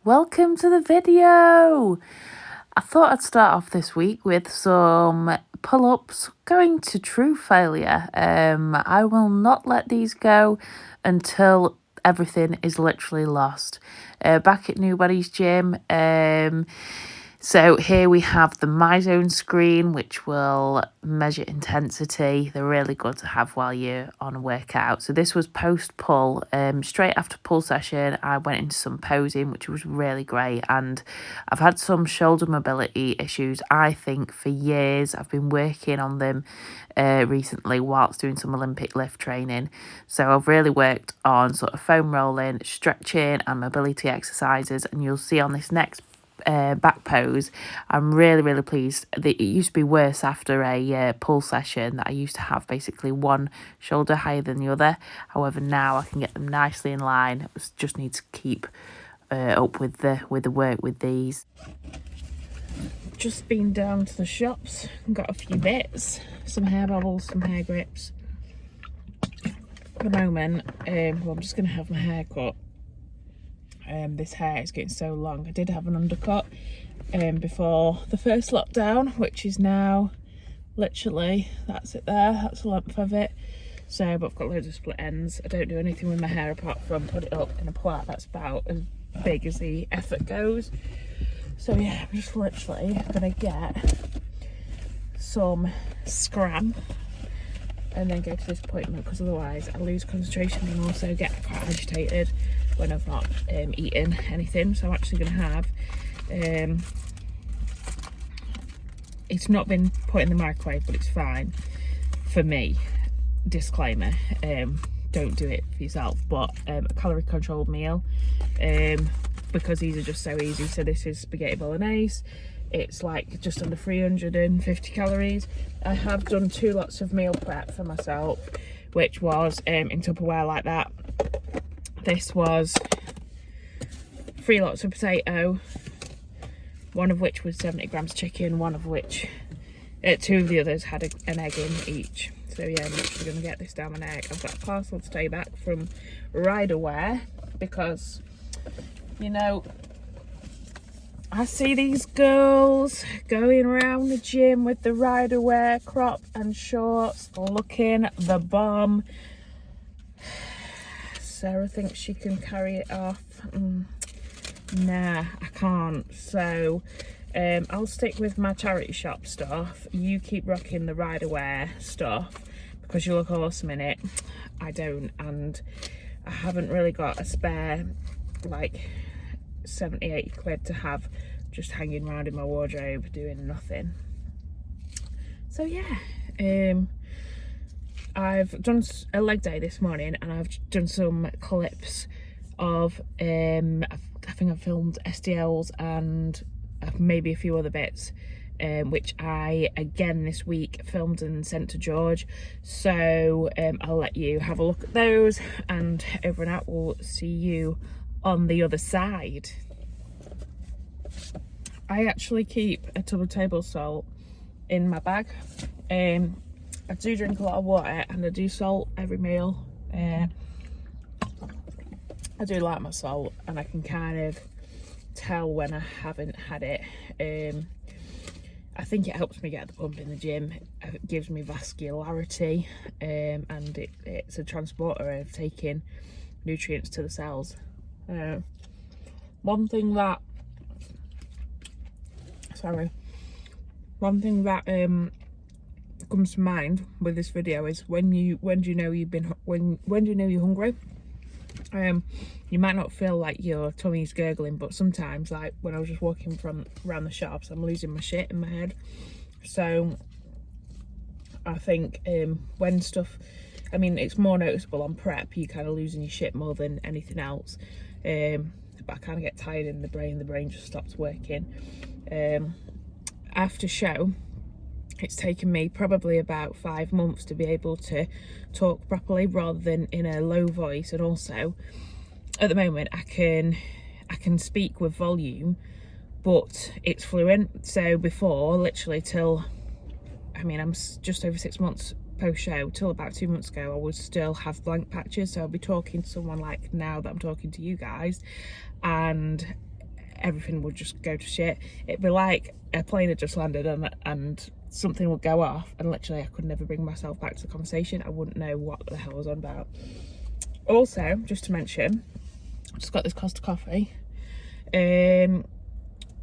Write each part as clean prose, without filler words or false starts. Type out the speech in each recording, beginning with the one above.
Welcome to the video. I thought I'd start off this week with some pull-ups going to true failure. I will not let these go until everything is literally lost. Back at Nobody's Gym, so here we have the MyZone screen, which will measure intensity. They're really good to have while you're on a workout. So this was post-pull. Straight after pull session, I went into some posing, which was really great. And I've had some shoulder mobility issues, I think, for years. I've been working on them recently whilst doing some Olympic lift training. So I've really worked on sort of foam rolling, stretching and mobility exercises. And you'll see on this next back pose, I'm really pleased that it used to be worse after a pull session, that I used to have basically one shoulder higher than the other. However, now I can get them nicely in line. Just need to keep up with the work with these. Just been down to the shops and got a few bits, some hair bobbles, some hair grips. At the moment, I'm just gonna have my hair cut. This hair is getting so long. I did have an undercut before the first lockdown, which is now literally, that's it there, that's the length of it. So, but I've got loads of split ends. I don't do anything with my hair apart from put it up in a plait. That's about as big as the effort goes. So yeah, I'm just literally gonna get some scram and then go to this appointment, because otherwise I lose concentration and also get quite agitated when I've not eaten anything. So I'm actually going to have, it's not been put in the microwave, but it's fine for me. Disclaimer, don't do it for yourself, but a calorie controlled meal, because these are just so easy. So this is spaghetti bolognese. It's like just under 350 calories. I have done 2 lots of meal prep for myself, which was in Tupperware like that. This was 3 lots of potato, one of which was 70 grams chicken, one of which, 2 of the others had an egg in each. So yeah, I'm actually going to get this down my neck. I've got a parcel to stay back from Riderwear, because, you know, I see these girls going around the gym with the Riderwear crop and shorts, looking the bomb. Sarah thinks she can carry it off. Nah, I can't. So I'll stick with my charity shop stuff. You keep rocking the Riderwear stuff, because you look awesome in it. I don't, and I haven't really got a spare like 70-80 quid to have just hanging around in my wardrobe doing nothing. So yeah, I've done a leg day this morning, and I've done some clips of I think I've filmed SDLs and maybe a few other bits, which I again this week filmed and sent to George. So I'll let you have a look at those, and over and out, we'll see you on the other side. I actually keep a tub of table salt in my bag. I do drink a lot of water, and I do salt every meal. I do like my salt, and I can kind of tell when I haven't had it. I think it helps me get the pump in the gym. It gives me vascularity, and it's a transporter of taking nutrients to the cells. One thing that comes to mind with this video is when do you know you're hungry? You might not feel like your tummy's gurgling, but sometimes, like when I was just walking from around the shops, I'm losing my shit in my head. So I think when stuff, I mean, it's more noticeable on prep, you kind of losing your shit more than anything else. But I kind of get tired in the brain just stops working. After show, it's taken me probably about 5 months to be able to talk properly rather than in a low voice, and also at the moment I can speak with volume, but it's fluent. So before, literally till, I mean, I'm just over 6 months post-show, till about 2 months ago, I would still have blank patches. So I'll be talking to someone like now that I'm talking to you guys, and everything would just go to shit. It'd be like a plane had just landed and something would go off, and literally I could never bring myself back to the conversation. I wouldn't know what the hell I was on about. Also, just to mention, I just got this Costa coffee,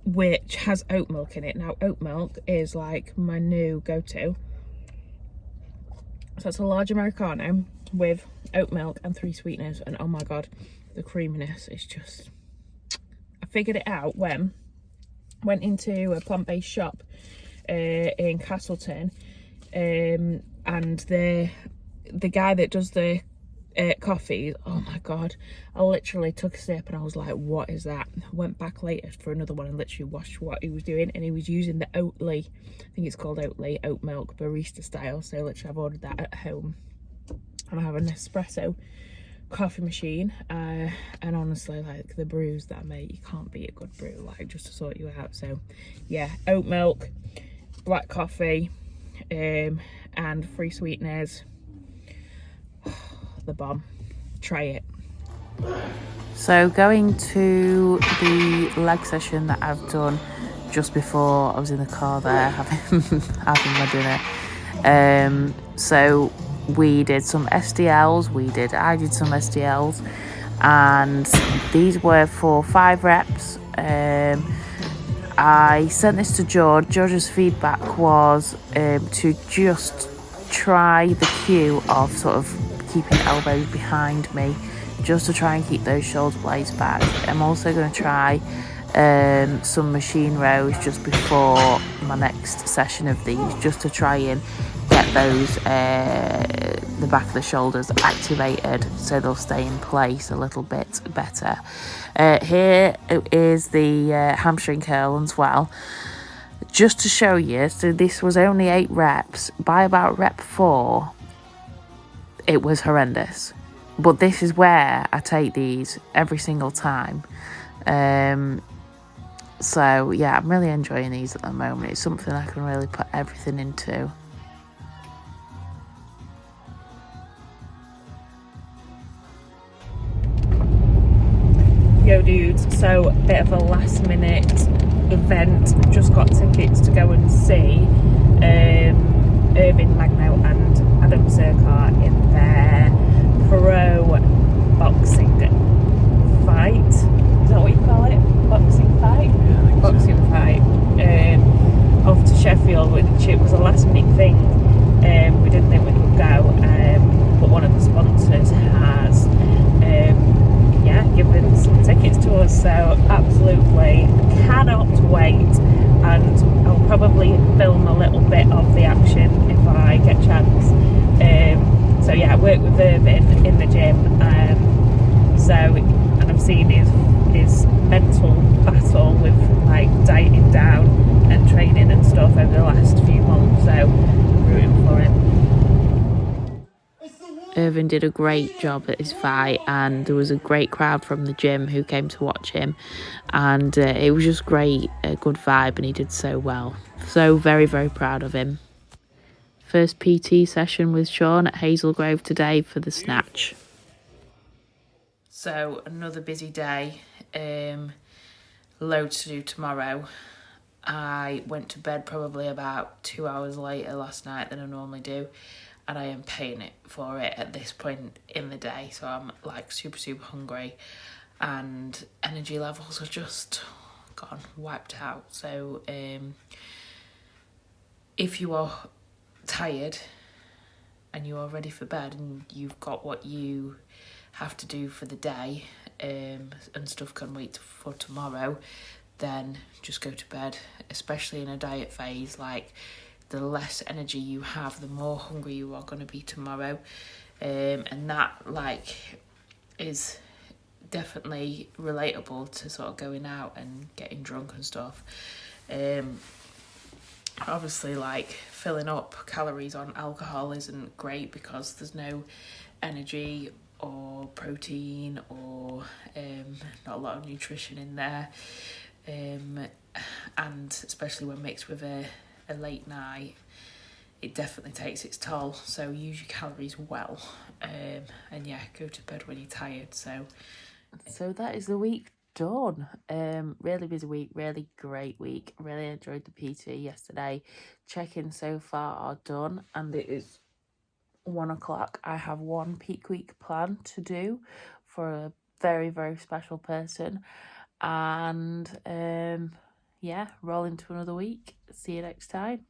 which has oat milk in it. Now, oat milk is like my new go-to. So it's a large Americano with oat milk and 3 sweeteners, and oh my god, the creaminess is just... I figured it out when I went into a plant-based shop in Castleton, and the guy that does the coffee, oh my god, I literally took a sip and I was like, what is that? I went back later for another one and literally watched what he was doing, and he was using the Oatly, I think it's called Oatly, oat milk barista style. So literally I've ordered that at home, and I have an espresso coffee machine, and honestly, like, the brews that I make, you can't beat a good brew, like, just to sort you out. So yeah, oat milk, black coffee, and 3 sweeteners. The bomb. Try it. So going to the leg session that I've done just before, I was in the car there having my dinner. So we did some SDLs, I did some SDLs, and these were for 5 reps. I sent this to George. George's feedback was to just try the cue of sort of keeping elbows behind me, just to try and keep those shoulder blades back. I'm also going to try some machine rows just before my next session of these, just to try and get those the back of the shoulders activated so they'll stay in place a little bit better. Here is the hamstring curl as well, just to show you. So this was only 8 reps. By about rep 4, it was horrendous, but this is where I take these every single time. So yeah, I'm really enjoying these at the moment. It's something I can really put everything into. Yo dudes, so a bit of a last minute event. Just got tickets to go and see Irving Magno and Adam Zerkar in their pro boxing fight. Is that what you call it? Boxing fight? Yeah, I think boxing so. fight. Off to Sheffield, which it was a last minute thing. We didn't think we could go, but one of the sponsors has given some tickets to us, so absolutely cannot wait. And I'll probably film a little bit of the action if I get a chance. So yeah, I work with Irvin in the gym, and I've seen his mental battle with like dieting down and training and stuff over the last few months, so I'm rooting for him. Irvin did a great job at his fight, and there was a great crowd from the gym who came to watch him, and it was just great, a good vibe, and he did so well. So very, very proud of him. First PT session with Sean at Hazel Grove today for the snatch. So another busy day, loads to do tomorrow. I went to bed probably about 2 hours later last night than I normally do, and I am paying it for it at this point in the day. So I'm like super, super hungry, and energy levels are just gone, wiped out. So if you are tired and you are ready for bed and you've got what you have to do for the day, and stuff can wait for tomorrow, then just go to bed. Especially in a diet phase, like, the less energy you have, the more hungry you are going to be tomorrow, and that like is definitely relatable to sort of going out and getting drunk and stuff. Obviously, like, filling up calories on alcohol isn't great because there's no energy or protein or not a lot of nutrition in there, and especially when mixed with a late night, it definitely takes its toll. So use your calories well, and yeah, go to bed when you're tired. So that is the week done. Really busy week, really great week. Really enjoyed the PT yesterday. Check-ins so far are done, and it is 1 o'clock. I have one peak week plan to do for a very, very special person. And yeah, roll into another week. See you next time.